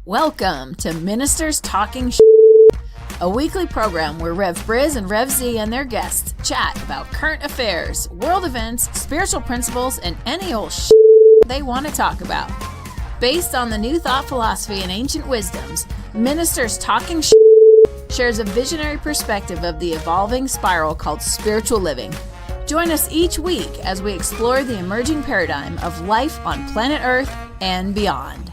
Welcome to Ministers Talking a weekly program where Rev Briz and Rev Z and their guests chat about current affairs, world events, spiritual principles, and any old they want to talk about. Based on the new thought philosophy and ancient wisdoms, Ministers Talking shares a visionary perspective of the evolving spiral called spiritual living. Join us each week as we explore the emerging paradigm of life on planet Earth and beyond.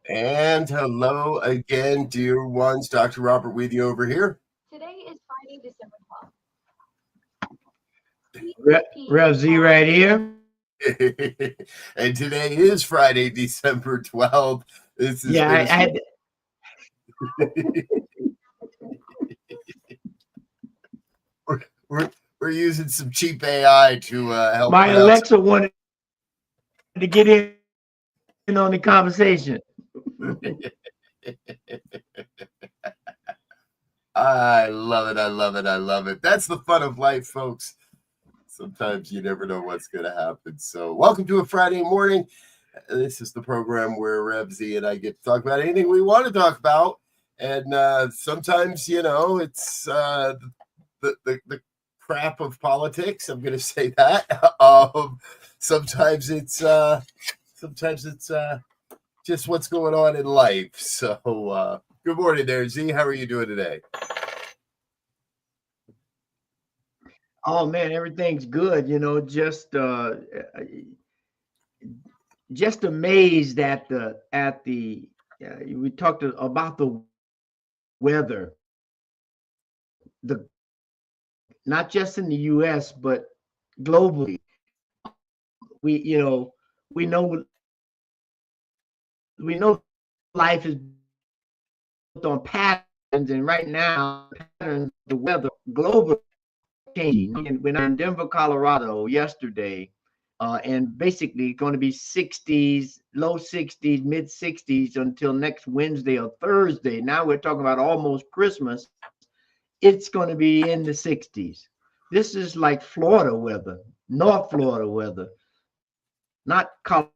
And hello again, dear ones. Dr. Robert with you over here. Today is Friday, December 12th. Rev Z right here. And today is Friday, December 12th. This is we're using some cheap AI to help. My Alexa wanted to get in on the conversation. I love it. I love it. I love it. That's the fun of life, folks. Sometimes you never know what's going to happen. So welcome to a Friday morning. This is the program where Rev Z and I get to talk about anything we want to talk about. And sometimes, you know, it's the crap of politics. I'm going to say that. Sometimes it's just what's going on in life. So good morning there, Z. How are you doing today? Oh man, everything's good. You know, just amazed at the we talked about the weather, not just in the U.S. but globally. We know life is built on patterns, and right now patterns, the weather global changing. And when I'm in Denver, Colorado yesterday, and basically going to be 60s, low 60s, mid 60s until next Wednesday or Thursday. Now we're talking about almost Christmas. It's going to be in the 60s. This is like Florida weather, North Florida weather, not Colorado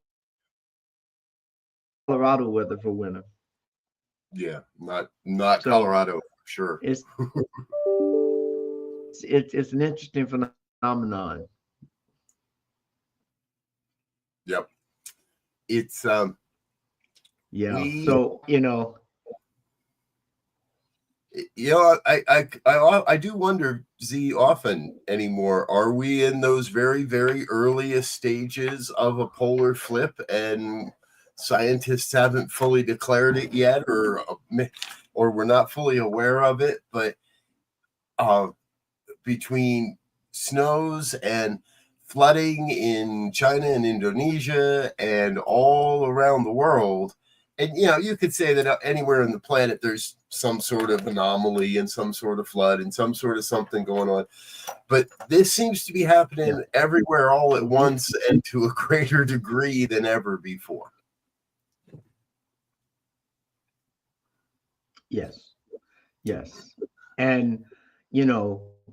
weather for winter. Yeah, not so, Colorado, sure. It's an interesting phenomenon. Yep. It's so I do wonder, Z, often anymore, are we in those very, very earliest stages of a polar flip and scientists haven't fully declared it yet, or we're not fully aware of it? But between snows and flooding in China and Indonesia and all around the world, and you could say that anywhere on the planet there's some sort of anomaly and some sort of flood and some sort of something going on, but this seems to be happening everywhere all at once and to a greater degree than ever before. Yes, and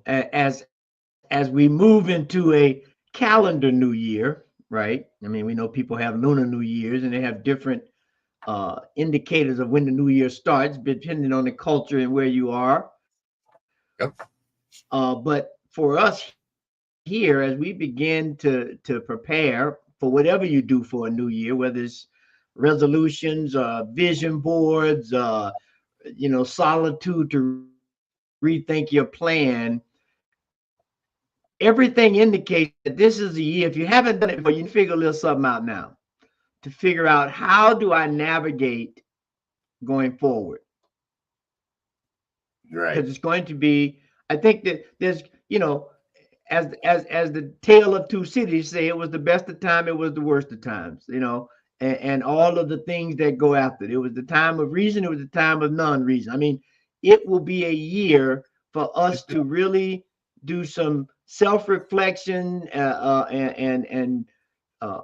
as we move into a calendar new year, right? I mean, we know people have lunar new years and they have different indicators of when the new year starts, depending on the culture and where you are. Yep. But for us here, as we begin to prepare for whatever you do for a new year, whether it's resolutions, vision boards, solitude to rethink your plan, everything indicates that this is the year. If you haven't done it before, you can figure a little something out now to figure out, how do I navigate going forward? Right. Because it's going to be, I think that there's, as the tale of two cities say, it was the best of time, it was the worst of times, and all of the things that go after it. It was the time of reason, it was the time of non-reason. I mean, it will be a year for us to really do some self-reflection and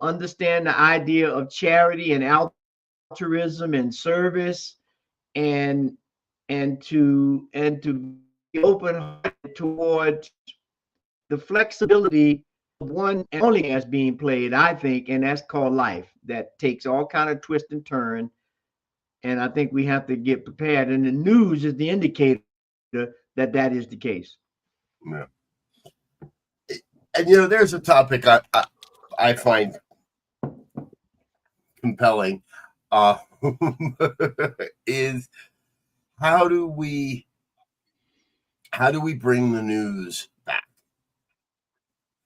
understand the idea of charity and altruism and service, and to be open headed towards the flexibility of one and only as being played, I think, and that's called life. That takes all kind of twist and turn, and I think we have to get prepared. And the news is the indicator that that is the case. Yeah. And there's a topic I find compelling, is how do we bring the news back?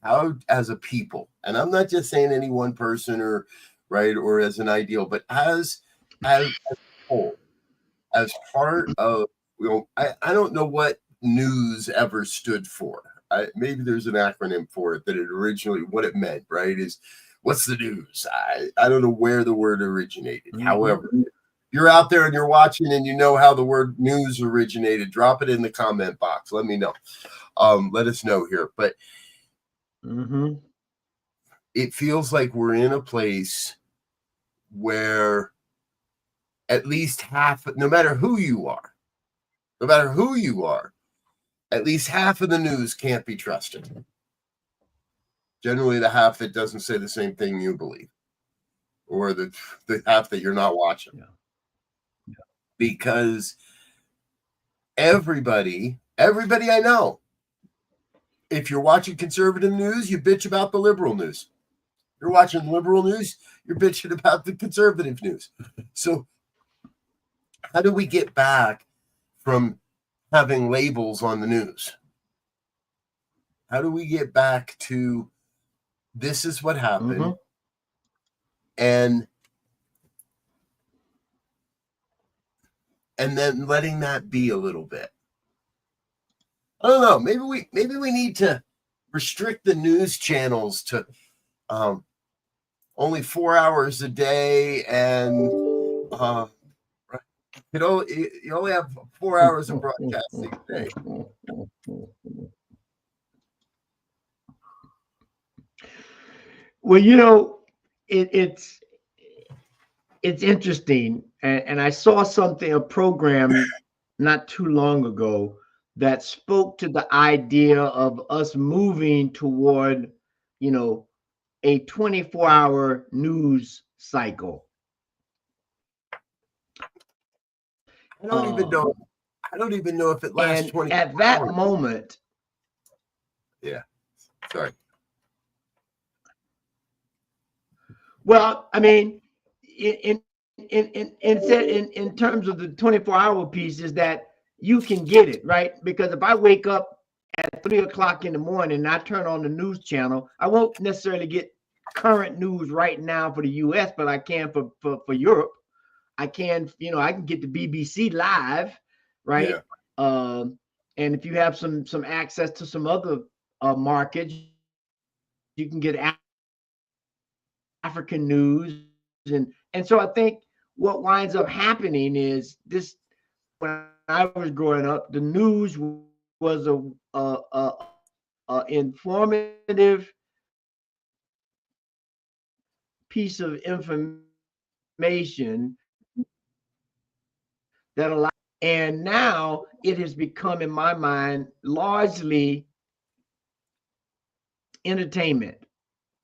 How, as a people, and I'm not just saying any one person or as an ideal, but as a whole, as part of, I don't know what news ever stood for. Maybe there's an acronym for it that what it meant, right? Is what's the news? I don't know where the word originated. Mm-hmm. However, you're out there and you're watching and you know how the word news originated, drop it in the comment box. Let me know. Let us know here. But it feels like we're in a place where at least half, no matter who you are, at least half of the news can't be trusted. Generally, the half that doesn't say the same thing you believe, or the half that you're not watching. Yeah. Because everybody I know, if you're watching conservative news, you bitch about the liberal news. You're watching liberal news, you're bitching about the conservative news. So how do we get back from having labels on the news? How do we get back to this is what happened, and then letting that be a little bit? I don't know. Maybe we need to restrict the news channels to only 4 hours a day, and you only have 4 hours of broadcasting a day. Well, it's interesting, and I saw a program not too long ago that spoke to the idea of us moving toward, a 24-hour news cycle. I don't even know if it lasts 24 hours. At that moment, yeah, sorry. Well, I mean, in terms of the 24-hour piece, is that you can get it, right? Because if I wake up at 3 o'clock in the morning and I turn on the news channel, I won't necessarily get current news right now for the US, but I can for Europe. I can, I can get the BBC live, right? Yeah. And if you have some access to some other markets, you can get African news. And so I think what winds up happening is this: when I was growing up, the news was a informative piece of information that allowed, and now it has become, in my mind, largely entertainment.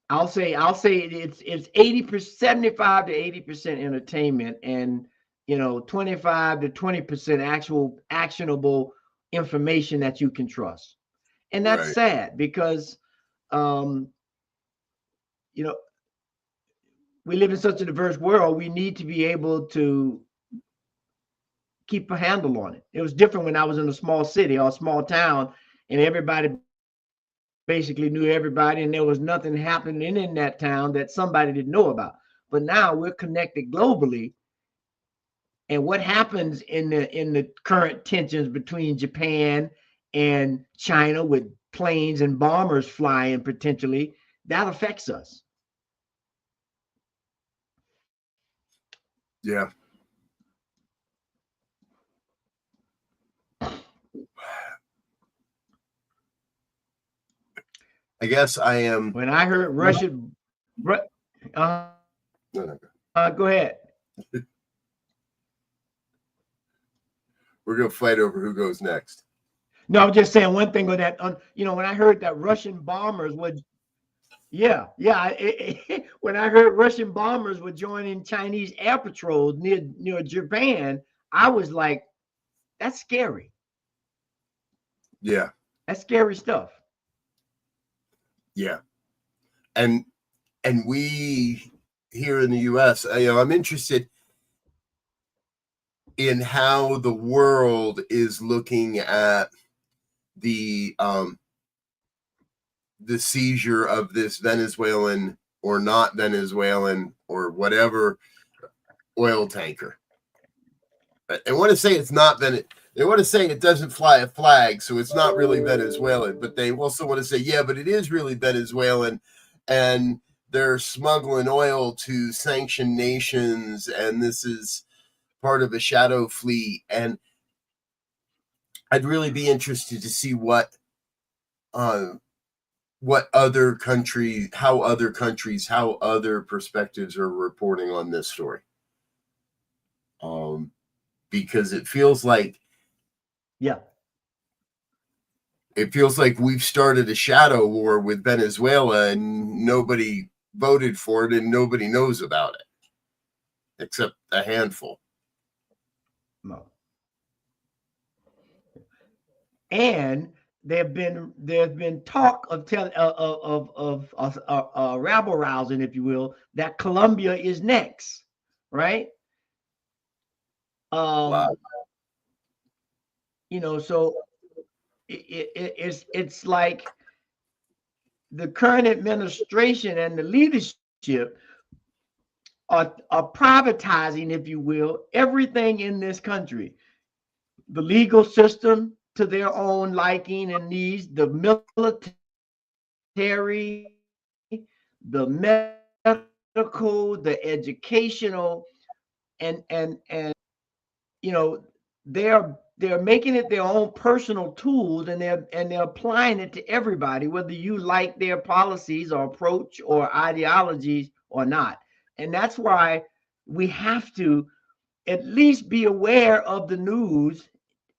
I'll say it's 80%, 75 to 80% entertainment, and 25 to 20% actual actionable information that you can trust. And that's right. Sad because we live in such a diverse world. We need to be able to keep a handle on it. It was different when I was in a small city or a small town, and everybody basically knew everybody, and there was nothing happening in that town that somebody didn't know about. But now we're connected globally, and what happens in the current tensions between Japan and China, with planes and bombers flying potentially, that affects us. Yeah. I guess I am. When I heard Russia, go ahead. We're going to fight over who goes next. No, I'm just saying one thing on that. When I heard that Russian bombers would, when I heard Russian bombers were joining Chinese air patrols near Japan, I was like, that's scary. Yeah. That's scary stuff. Yeah. And we here in the US, I'm interested in how the world is looking at the seizure of this Venezuelan or not Venezuelan or whatever oil tanker. They want to say it's not Venezuelan. They want to say it doesn't fly a flag, so it's not really Venezuelan. But they also want to say, yeah, but it is really Venezuelan, and they're smuggling oil to sanctioned nations, and this is part of a shadow fleet. And I'd really be interested to see what other countries, how other perspectives are reporting on this story. Because it feels like we've started a shadow war with Venezuela and nobody voted for it and nobody knows about it except a handful. No. And there's been talk of rabble rousing, if you will, that Colombia is next, right? Wow. So it's like the current administration and the leadership are privatizing, if you will, everything in this country. The legal system to their own liking and needs, the military, the medical, the educational, and they're making it their own personal tools, and they're applying it to everybody, whether you like their policies or approach or ideologies or not. And that's why we have to at least be aware of the news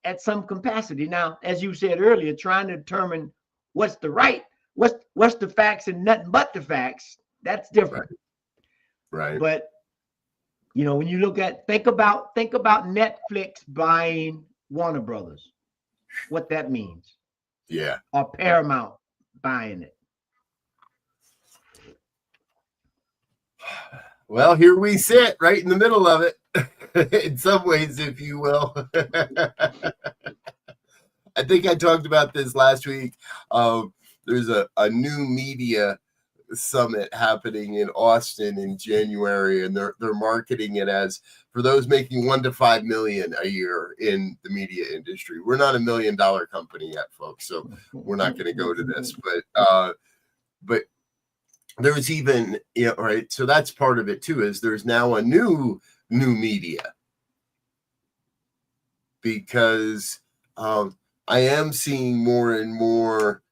at some capacity. Now, as you said earlier, trying to determine what's the the facts and nothing but the facts, that's different. Right. But when you think about Netflix buying Warner Brothers, what that means. Yeah. Or Paramount buying it. Well, here we sit right in the middle of it, in some ways, if you will. I think I talked about this last week. There's a new media summit happening in Austin in January, and they're marketing it as for those making $1 to $5 million a year in the media industry. We're not $1 million company yet, folks, so we're not going to go to this. But there's even right. So that's part of it too. Is there's now a new media because I am seeing more and more.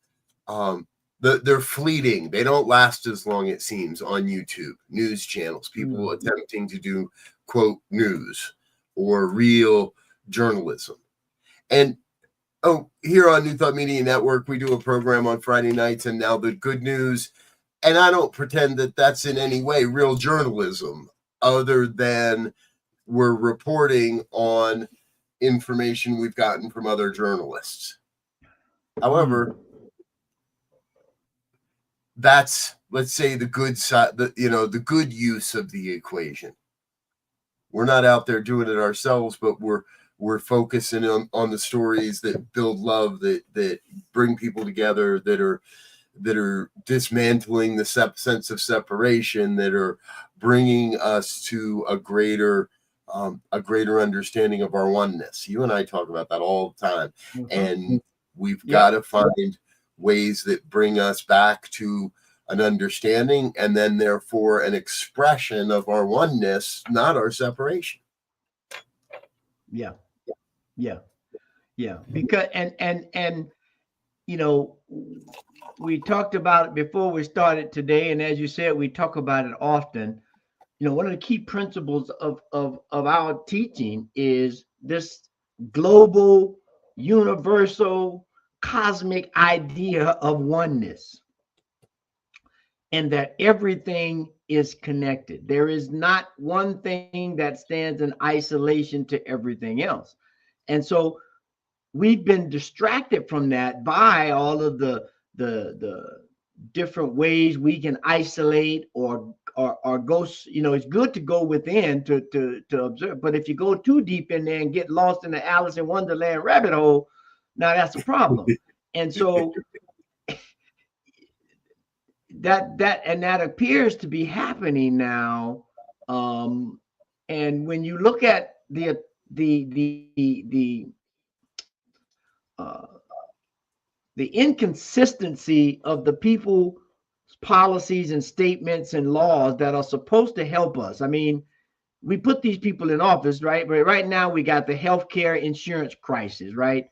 They're fleeting. They don't last as long, it seems, on YouTube news channels. People attempting to do quote news or real journalism. And here on New Thought Media Network, we do a program on Friday nights, and now the good news. And I don't pretend that that's in any way real journalism, other than we're reporting on information we've gotten from other journalists. However, that's, let's say, the good side, the good use of the equation. We're not out there doing it ourselves, but we're focusing on the stories that build love, that bring people together, that are dismantling the sense of separation, that are bringing us to a greater understanding of our oneness. You and I talk about that all the time, and we've got to find ways that bring us back to an understanding, and then therefore an expression of our oneness, not our separation. Yeah. Because and we talked about it before we started today, and as you said, we talk about it often. One of the key principles of our teaching is this global, universal, cosmic idea of oneness, and that everything is connected. There is not one thing that stands in isolation to everything else. And so we've been distracted from that by all of the different ways we can isolate or go. It's good to go within to observe, but if you go too deep in there and get lost in the Alice in Wonderland rabbit hole, now that's a problem. And so that appears to be happening now. And when you look at the inconsistency of the people's policies and statements and laws that are supposed to help us. I mean, we put these people in office, right? But right now we got the healthcare insurance crisis, right?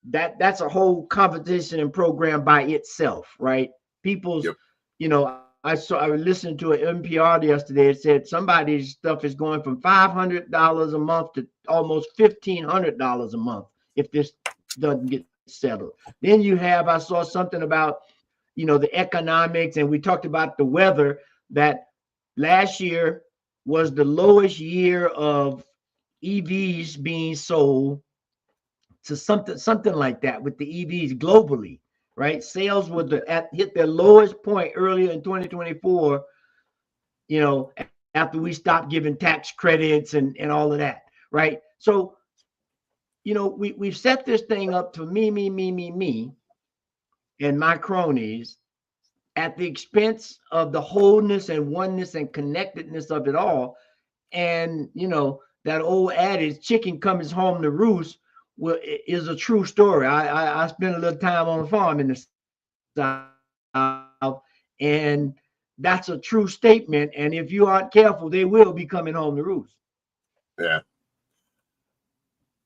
That's a whole competition and program by itself, right? People's, yep. I was listening to an NPR yesterday. It said somebody's stuff is going from $500 a month to almost $1,500 a month if this doesn't get settled. Then I saw something about, the economics, and we talked about the weather, that last year was the lowest year of EVs being sold to something like that with the EVs globally, right? Sales hit their lowest point earlier in 2024, after we stopped giving tax credits and all of that, right? So, we've set this thing up to me, and my cronies at the expense of the wholeness and oneness and connectedness of it all. And, that old adage, chicken comes home to roost, is a true story. I spent a little time on the farm in the South, and that's a true statement. And if you aren't careful, they will be coming home to roost. Yeah.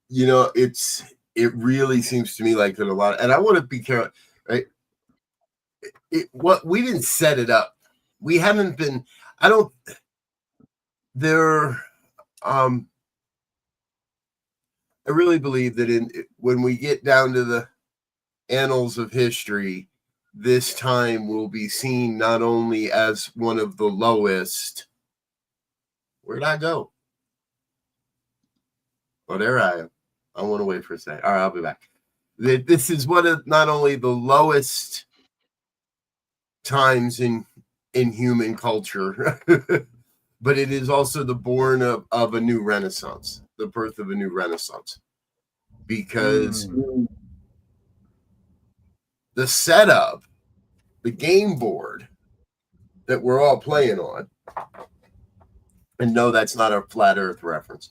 It really seems to me like that a lot, and I want to be careful, right? We didn't set it up. We haven't been, I really believe that when we get down to the annals of history, this time will be seen not only as one of the lowest. Where'd I go? Oh, there I am. I want to wait for a second. All right, I'll be back. This is one of not only the lowest times in human culture, but it is also the born of a new renaissance, the birth of a new renaissance. Because the setup, the game board that we're all playing on, and no, that's not a flat earth reference.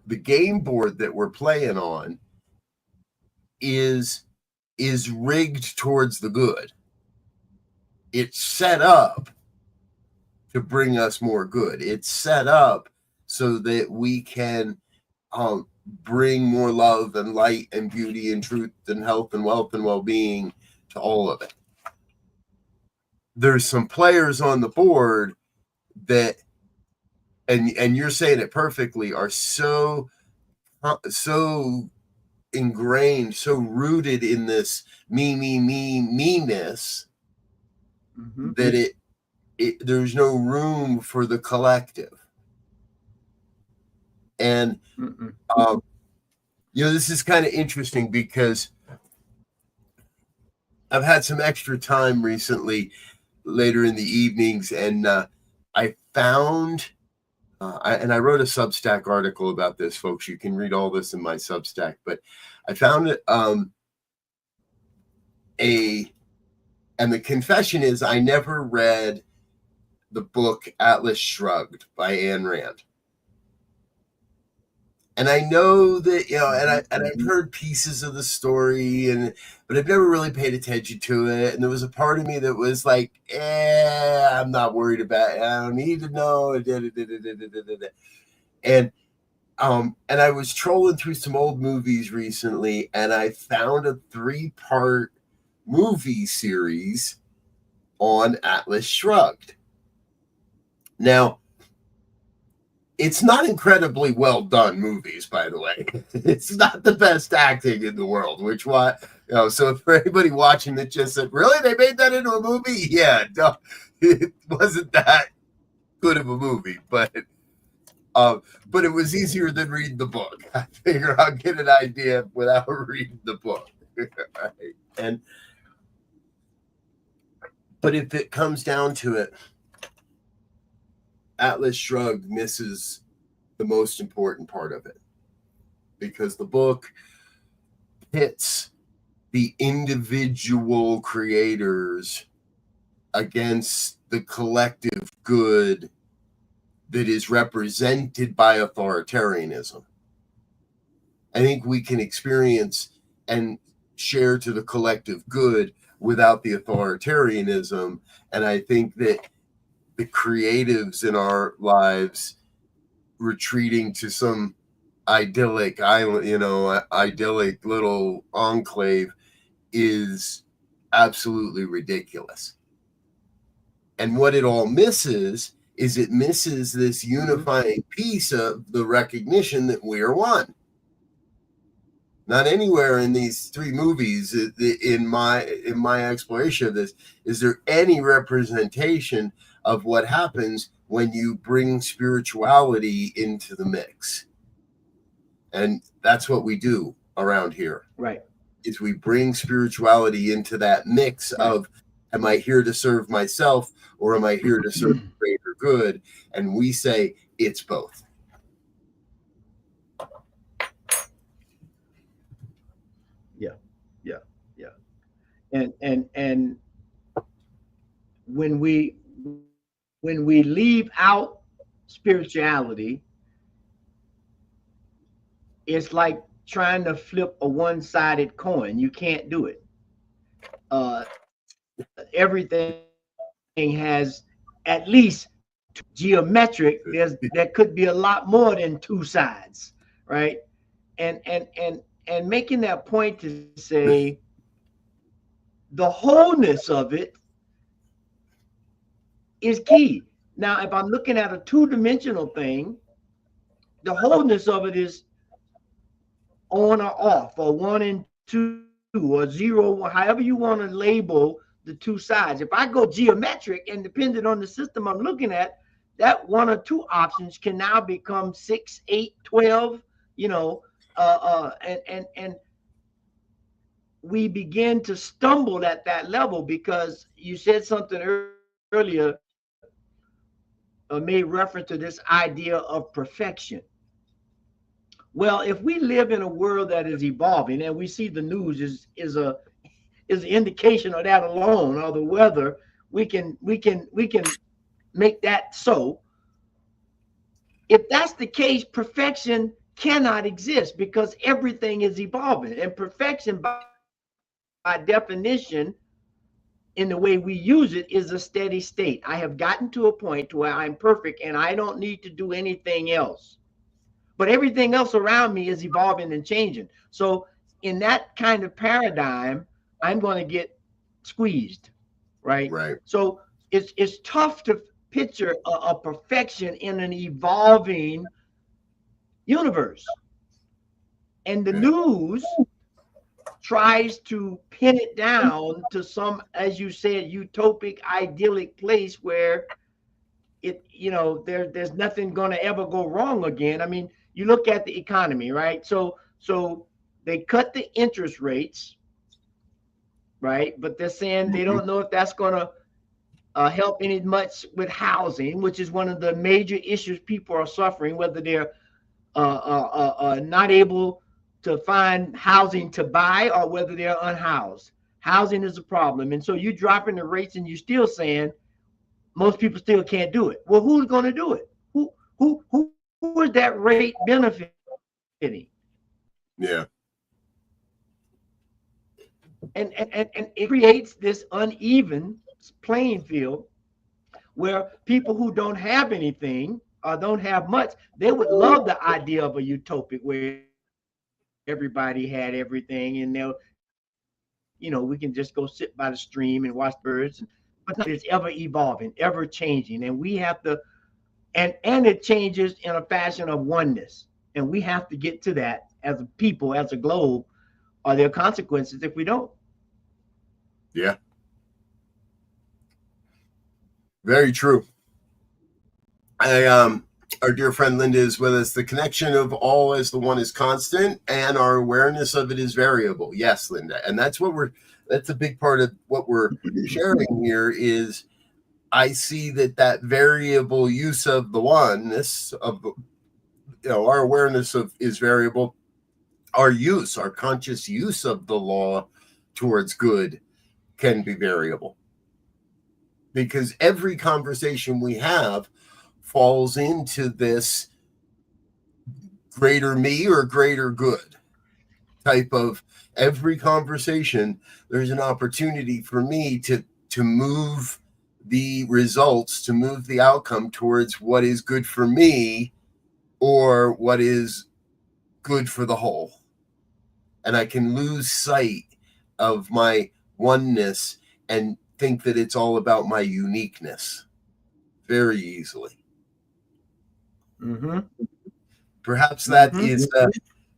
The game board that we're playing on is rigged towards the good. It's set up to bring us more good. It's set up so that we can bring more love and light and beauty and truth and health and wealth and well-being to all of it. There's some players on the board that, and you're saying it perfectly, are so ingrained, so rooted in this me-ness, that there's no room for the collective. And this is kind of interesting because I've had some extra time recently, later in the evenings, and I found, I wrote a Substack article about this, folks. You can read all this in my Substack, but I found it, and the confession is I never read the book Atlas Shrugged by Ayn Rand. And I know that, and I've heard pieces of the story, but I've never really paid attention to it. And there was a part of me that was like, I'm not worried about it. I don't need to know. And I was trolling through some old movies recently, and I found a 3-part movie series on Atlas Shrugged. Now, it's not incredibly well done movies, by the way. It's not the best acting in the world, which So for anybody watching that just said, really, they made that into a movie? Yeah, no, it wasn't that good of a movie, but it was easier than reading the book. I figure I'll get an idea without reading the book. Right? But if it comes down to it, Atlas Shrugged misses the most important part of it, because the book pits the individual creators against the collective good that is represented by authoritarianism. I think we can experience and share to the collective good without the authoritarianism. And I think that the creatives in our lives retreating to some idyllic island, idyllic little enclave is absolutely ridiculous. And what it all misses is it misses this unifying piece of the recognition that we are one. Not anywhere in these three movies, in my exploration of this, is there any representation of what happens when you bring spirituality into the mix. And that's what we do around here. Right. Is we bring spirituality into that mix of, am I here to serve myself or am I here to serve the greater good? And we say it's both. Yeah. And when we leave out spirituality, it's like trying to flip a one-sided coin. You can't do it. Everything has at least geometric. There could be a lot more than two sides, right? And making that point to say the wholeness of it is key. Now, if I'm looking at a two-dimensional thing, the wholeness of it is on or off, or 1 and 2, or 0, however you want to label the two sides. If I go geometric, and depending on the system I'm looking at, that 1 or 2 options can now become 6, 8, 12, and we begin to stumble at that level, because you said something earlier, made reference to this idea of perfection. Well, if we live in a world that is evolving, and we see the news is an indication of that alone, or the weather, we can make that so. If that's the case, perfection cannot exist, because everything is evolving, and perfection by definition, in the way we use it, is a steady state. I have gotten to a point to where I'm perfect and I don't need to do anything else. But everything else around me is evolving and changing. So in that kind of paradigm, I'm going to get squeezed, right? Right. So it's tough to picture a perfection in an evolving universe. And the news tries to pin it down to some, as you said, utopic, idyllic place where there's nothing going to ever go wrong again. I mean, you look at the economy, right? So they cut the interest rates, right? But they're saying they don't know if that's going to help any much with housing, which is one of the major issues people are suffering, whether they're not able to find housing to buy or whether they're unhoused. Housing is a problem. And so you're dropping the rates and you're still saying most people still can't do it. Well, who's going to do it? Who is that rate benefiting? Yeah. And it creates this uneven playing field where people who don't have anything or don't have much, they would love the idea of a utopic where everybody had everything, and they'll, we can just go sit by the stream and watch birds. But it's ever evolving, ever changing, and we have to, and it changes in a fashion of oneness, and we have to get to that as a people, as a globe, are there consequences if we don't? Yeah. Very true. Our dear friend Linda is with us. The connection of all as the one is constant, and our awareness of it is variable. Yes, Linda, and that's a big part of what we're sharing here. Is I see that variable use of the oneness of our awareness of is variable. Our conscious use of the law towards good can be variable, because every conversation we have falls into this greater me or greater good type of every conversation. There's an opportunity for me to move the results, to move the outcome towards what is good for me or what is good for the whole. And I can lose sight of my oneness and think that it's all about my uniqueness very easily. Mm-hmm. Perhaps that is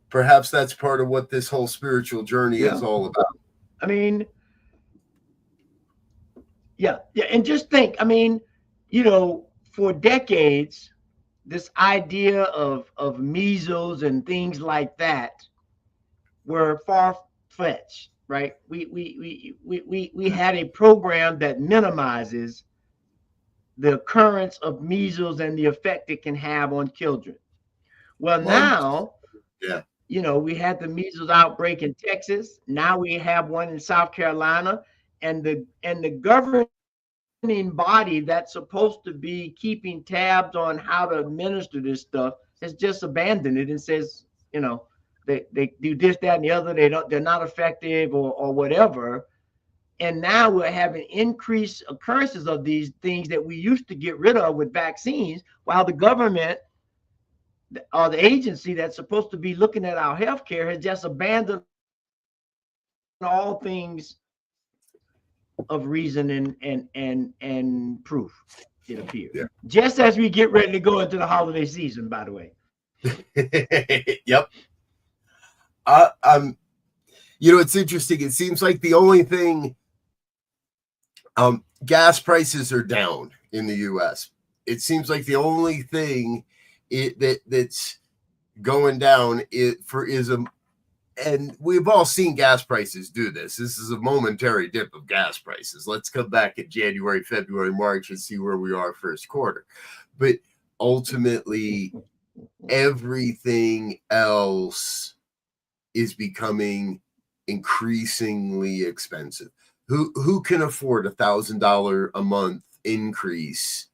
perhaps that's part of what this whole spiritual journey is all about. I mean, yeah, and just think, I mean, for decades, this idea of measles and things like that were far-fetched, right? We had a program that minimizes the occurrence of measles and the effect it can have on children. Well, now, we had the measles outbreak in Texas. Now we have one in South Carolina, and the governing body that's supposed to be keeping tabs on how to administer this stuff has just abandoned it and says, they do this, that, and the other. They're not effective or whatever. And now we're having increased occurrences of these things that we used to get rid of with vaccines, while the government or the agency that's supposed to be looking at our healthcare has just abandoned all things of reason and proof, it appears. Yeah. Just as we get ready to go into the holiday season, by the way. Yep. It's interesting. It seems like the only thing, gas prices are down in the U.S. It seems like the only thing that's going down and we've all seen gas prices do this. This is a momentary dip of gas prices. Let's come back in January, February, March and see where we are first quarter. But ultimately, everything else is becoming increasingly expensive. Who can afford $1,000 a month increase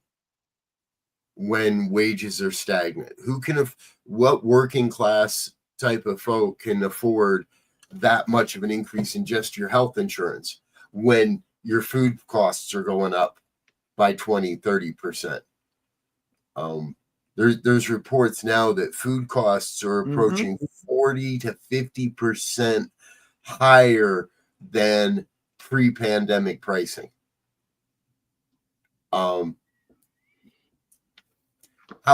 when wages are stagnant? What working class type of folk can afford that much of an increase in just your health insurance when your food costs are going up by 20-30%? There's reports now that food costs are approaching 40 to 50% higher than pre-pandemic pricing. How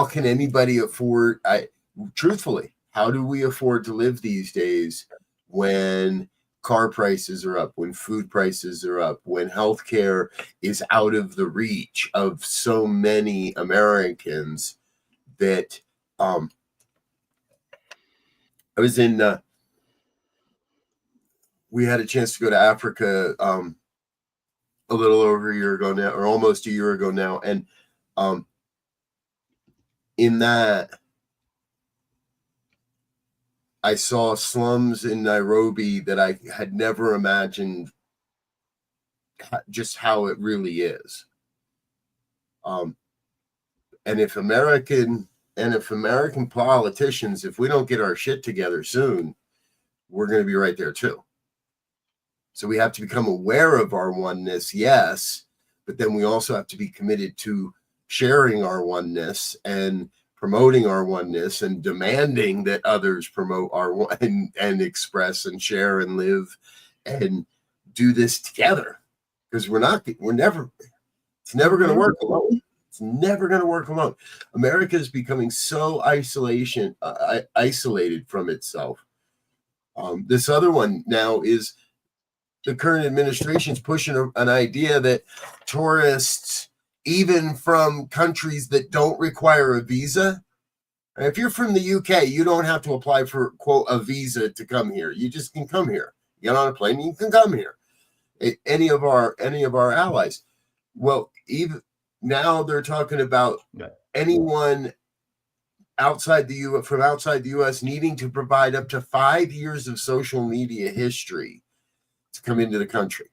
can anybody afford? Truthfully, how do we afford to live these days when car prices are up, when food prices are up, when healthcare is out of the reach of so many Americans? That I was in we had a chance to go to Africa a little over a year ago now, or almost a year ago now, and in that I saw slums in Nairobi that I had never imagined just how it really is. And if American politicians, if we don't get our shit together soon, we're going to be right there too. So we have to become aware of our oneness, yes, but then we also have to be committed to sharing our oneness and promoting our oneness and demanding that others promote our one and express and share and live and do this together, because it's never going to work alone. It's never going to work alone. America is becoming so isolated from itself. This other one now is the current administration's pushing an idea that tourists, even from countries that don't require a visa, if you're from the UK, you don't have to apply for, quote, a visa to come here. You just can come here. Get on a plane, you can come here. Any of our allies. Well, even now they're talking about anyone outside the from outside the US needing to provide up to 5 years of social media history to come into the country.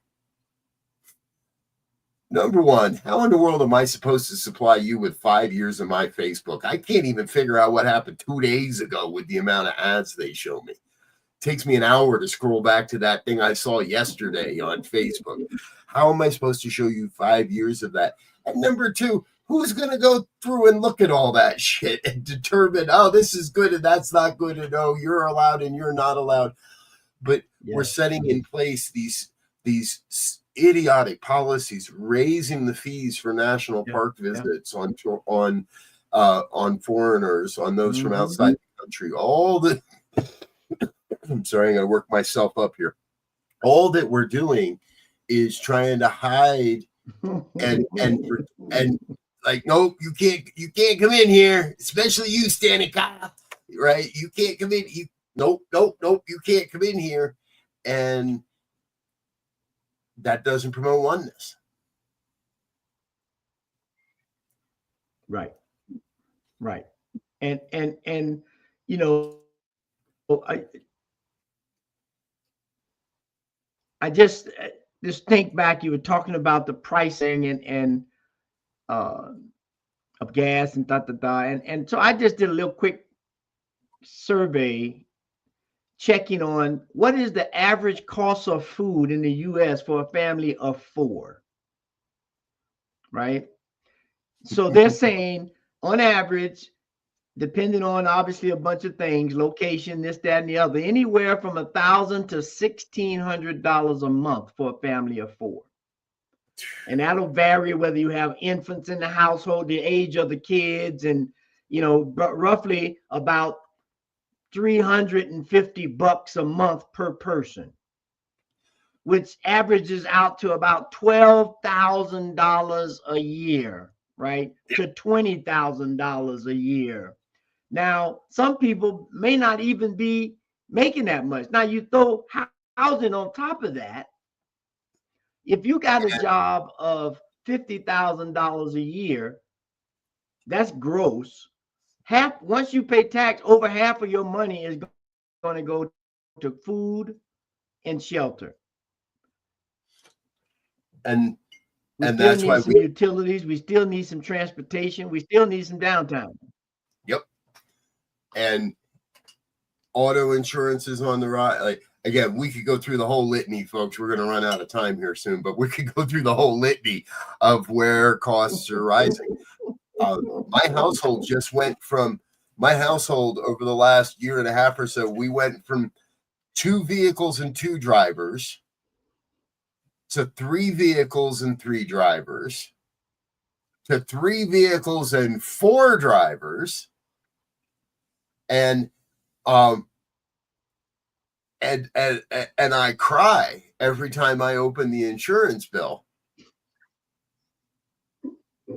Number one, how in the world am I supposed to supply you with 5 years of my Facebook? I can't even figure out what happened 2 days ago with the amount of ads they show me. It takes me an hour to scroll back to that thing I saw yesterday on Facebook. How am I supposed to show you 5 years of that? And number two, who's going to go through and look at all that shit and determine, oh, this is good and that's not good, and oh, you're allowed and you're not allowed? But we're setting in place these idiotic policies, raising the fees for national park visits on foreigners, on those from outside the country. All the I'm sorry, I'm going to work myself up here. All that we're doing is trying to hide and like, nope, you can't come in here, especially you, Stanley Kyle, right? You can't come in. Nope, you can't come in here. And that doesn't promote oneness. Right. And you know, I just think back, you were talking about the pricing and of gas and and so I just did a little quick survey checking on what is the average cost of food in the US for a family of 4, right? So they're saying on average, depending on obviously a bunch of things, location, this, that, and the other, anywhere from $1,000 to $1,600 a month for a family of 4. And that'll vary whether you have infants in the household, the age of the kids, and but roughly about $350 a month per person, which averages out to about $12,000 a year, right? To $20,000 a year. Now, some people may not even be making that much. Now, you throw housing on top of that. If you got a job of $50,000 a year, that's gross. Once you pay tax, over half of your money is going to go to food and shelter. And that's why we need some utilities. We still need some transportation. We still need some downtown. Yep. And auto insurance is on the rise. Like, again, we could go through the whole litany, folks. We're going to run out of time here soon, but we could go through the whole litany of where costs are rising. My household over the last year and a half or so, we went from 2 vehicles and 2 drivers to 3 vehicles and 3 drivers to 3 vehicles and 4 drivers. And I cry every time I open the insurance bill,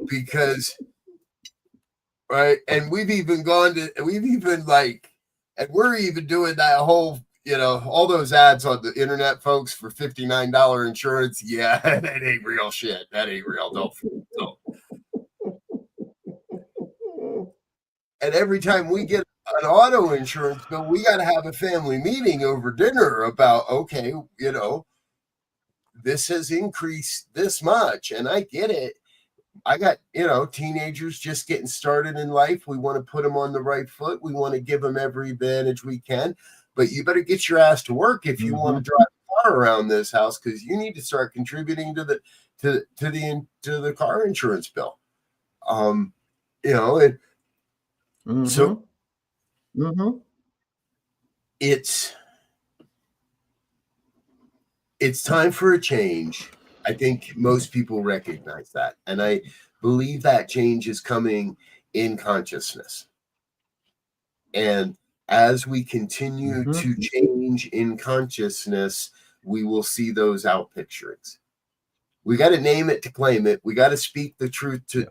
because right, and we're even doing that whole, all those ads on the internet, folks, for $59 insurance. Yeah, that ain't real shit. That ain't real. Don't. And every time we get an auto insurance bill, we got to have a family meeting over dinner about, okay, this has increased this much, and I get it. I got, teenagers just getting started in life. We want to put them on the right foot. We want to give them every advantage we can, but you better get your ass to work if you want to drive a car around this house, because you need to start contributing to the car insurance bill. So it's time for a change. I think most people recognize that. And I believe that change is coming in consciousness. And as we continue Mhm. to change in consciousness, we will see those outpicturings. We got to name it to claim it. We got to speak the truth to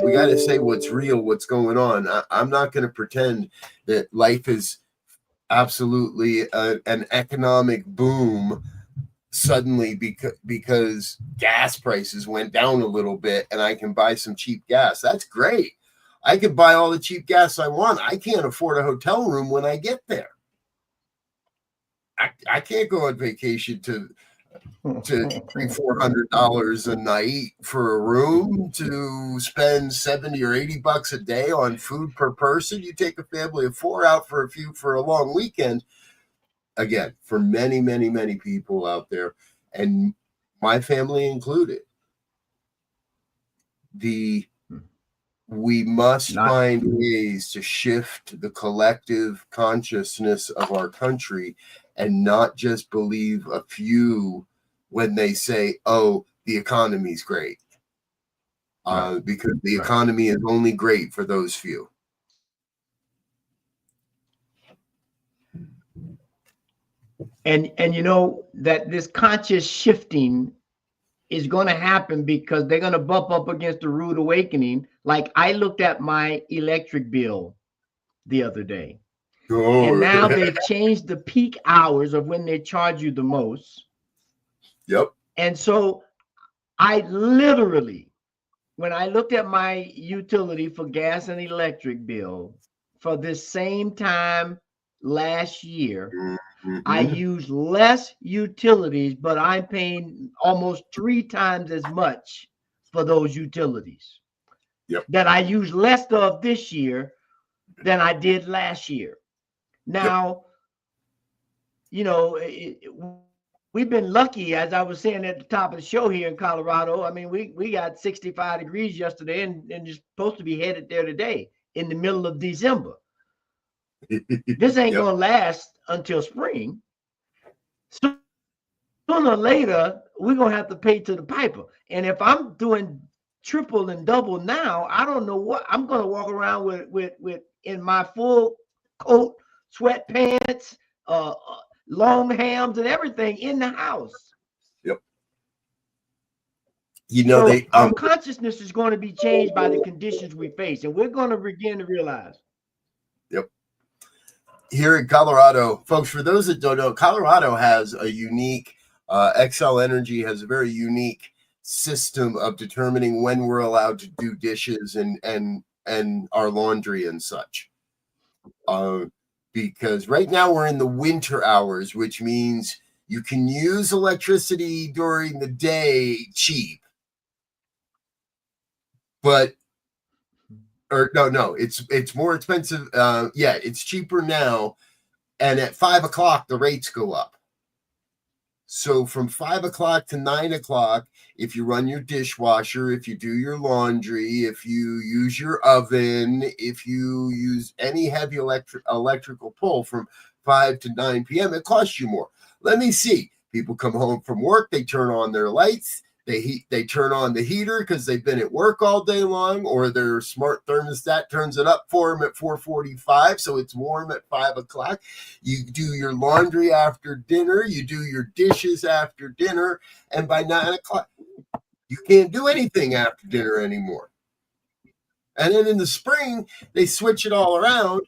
we got to say what's real, what's going on. I'm not going to pretend that life is absolutely an economic boom suddenly because gas prices went down a little bit and I can buy some cheap gas. That's great. I can buy all the cheap gas I want. I can't afford a hotel room when I get there. I can't go on vacation to $300-400 a night for a room, to spend $70 or $80 a day on food per person. You take a family of 4 out for a long weekend. Again, for many, many, many people out there, and my family included, we must find ways to shift the collective consciousness of our country and not just believe a few when they say, oh, the economy's great. Because the economy is only great for those few. And you know that this conscious shifting is going to happen because they're going to bump up against a rude awakening. Like I looked at my electric bill the other day. Oh. And now they've changed the peak hours of when they charge you the most. Yep. And so I literally, when I looked at my utility for gas and electric bill for this same time last year, I use less utilities, but I'm paying almost 3 times as much for those utilities. Yep. That I use less of this year than I did last year. Now, you know, we've been lucky, as I was saying at the top of the show here in Colorado. I mean, we got 65 degrees yesterday and you're supposed to be headed there today in the middle of December. This ain't going to last until spring. Sooner or later, we're going to have to pay to the piper. And if I'm doing triple and double now, I don't know what I'm going to walk around with in my full coat, sweatpants, long hams and everything in the house. Yep. You know, so our consciousness is going to be changed by the conditions we face, and we're going to begin to realize. Yep. Here in Colorado, folks, for those that don't know, Colorado has a unique, Xcel Energy has a very unique system of determining when we're allowed to do dishes and our laundry and such. Because right now we're in the winter hours, which means you can use electricity during the day cheap, but it's more expensive. Yeah, it's cheaper now, and at 5 o'clock the rates go up. So from 5 o'clock to 9 o'clock, if you run your dishwasher, if you do your laundry, if you use your oven, if you use any heavy electrical pull from 5 to 9 p.m., it costs you more. Let me see. People come home from work, they turn on their lights, they turn on the heater because they've been at work all day long, or their smart thermostat turns it up for them at 4:45, so it's warm at 5 o'clock. You do your laundry after dinner, you do your dishes after dinner, and by 9 o'clock, you can't do anything after dinner anymore. And then in the spring, they switch it all around,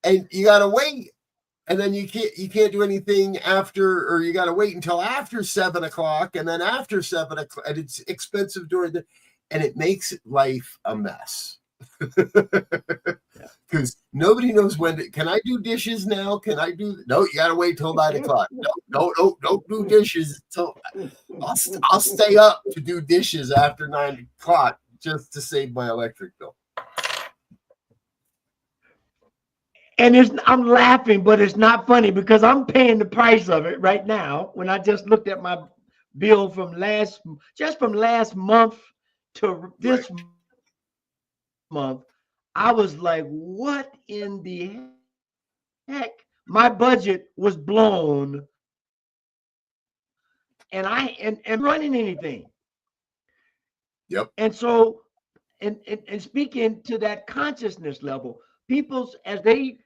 and you got to wait. And then you can't do anything after, or you got to wait until after 7 o'clock, and then after 7 o'clock, and it's expensive and it makes life a mess. Because nobody knows when can I do dishes now? Can I do? No, you got to wait till 9 o'clock. No, don't do dishes until I'll stay up to do dishes after 9 o'clock just to save my electric bill. And I'm laughing, but it's not funny because I'm paying the price of it right now. When I just looked at my bill from last month to this month, I was like, what in the heck? My budget was blown, and and running anything. Yep. And so, and speaking to that consciousness level, people's as they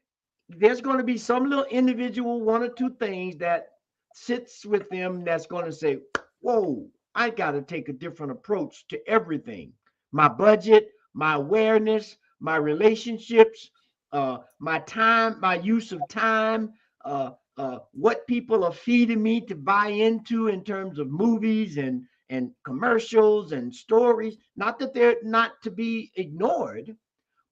there's going to be some little individual one or two things that sits with them that's going to say, whoa, I got to take a different approach to everything. My budget, my awareness, my relationships, my time, my use of time, what people are feeding me to buy into in terms of movies and commercials and stories. Not that they're not to be ignored,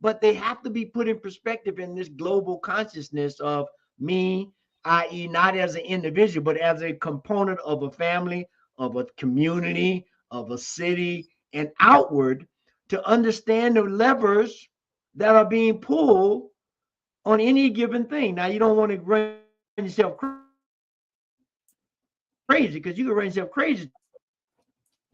but they have to be put in perspective in this global consciousness of me, i.e., not as an individual, but as a component of a family, of a community, of a city, and outward, to understand the levers that are being pulled on any given thing. Now, you don't want to run yourself crazy, because you can run yourself crazy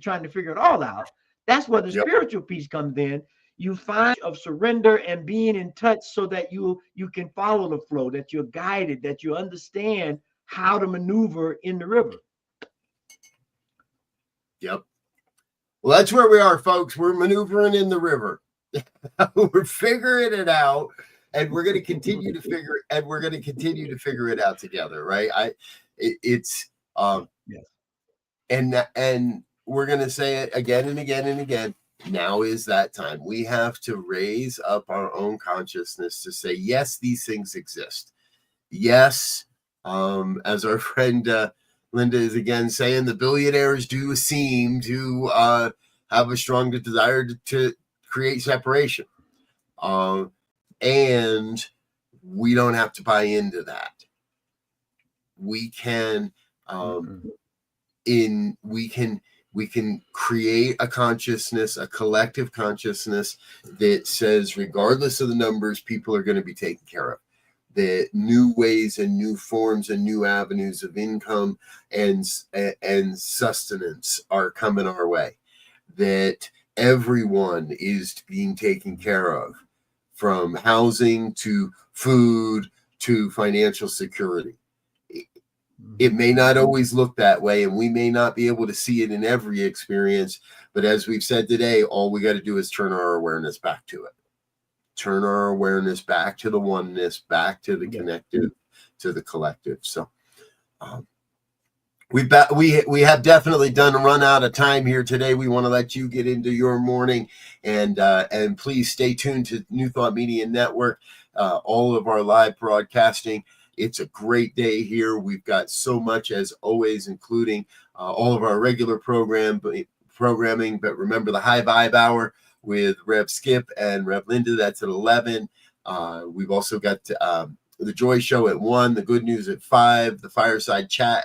trying to figure it all out. That's where the spiritual piece comes in. You find of surrender and being in touch so that you can follow the flow, that you're guided, that you understand how to maneuver in the river. Yep. Well, that's where we are, folks. We're maneuvering in the river. We're figuring it out, and we're going to continue to figure it out together, right? Yes. And we're going to say it again and again and again. Now is that time. We have to raise up our own consciousness to say, yes, these things exist. Yes, as our friend Linda is again saying, the billionaires do seem to have a strong desire to create separation. And we don't have to buy into that. We can we can create a consciousness, a collective consciousness that says, regardless of the numbers, people are going to be taken care of. That new ways and new forms and new avenues of income and sustenance are coming our way. That everyone is being taken care of, from housing to food to financial security. It may not always look that way, and we may not be able to see it in every experience, but as we've said today, all we got to do is turn our awareness back to it. Turn our awareness back to the oneness, back to the connective, to the collective. So we have definitely run out of time here today. We want to let you get into your morning, and please stay tuned to New Thought Media Network, all of our live broadcasting. It's a great day here. We've got so much, as always, including all of our regular programming. But remember the High Vibe Hour with Rev Skip and Rev Linda. That's at 11. We've also got the Joy Show at 1, the Good News at 5, the Fireside Chat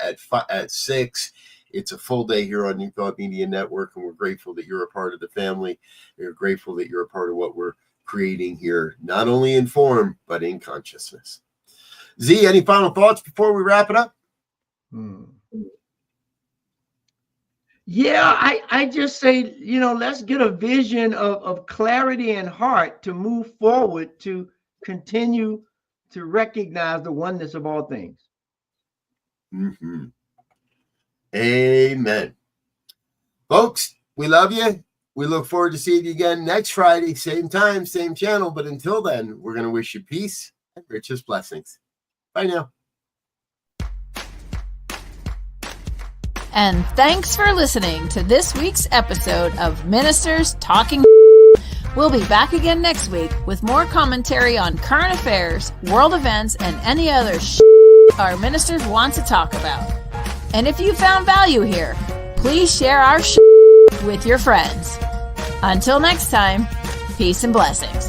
at 6. It's a full day here on New Thought Media Network, and we're grateful that you're a part of the family. We're grateful that you're a part of what we're creating here, not only in form, but in consciousness. Z, any final thoughts before we wrap it up? Yeah, I just say, let's get a vision of clarity and heart to move forward, to continue to recognize the oneness of all things. Amen. Folks, we love you. We look forward to seeing you again next Friday, same time, same channel. But until then, we're going to wish you peace and richest blessings. Bye now. And thanks for listening to this week's episode of Ministers Talking. We'll be back again next week with more commentary on current affairs, world events, and any other our ministers want to talk about. And if you found value here, please share our with your friends. Until next time, peace and blessings.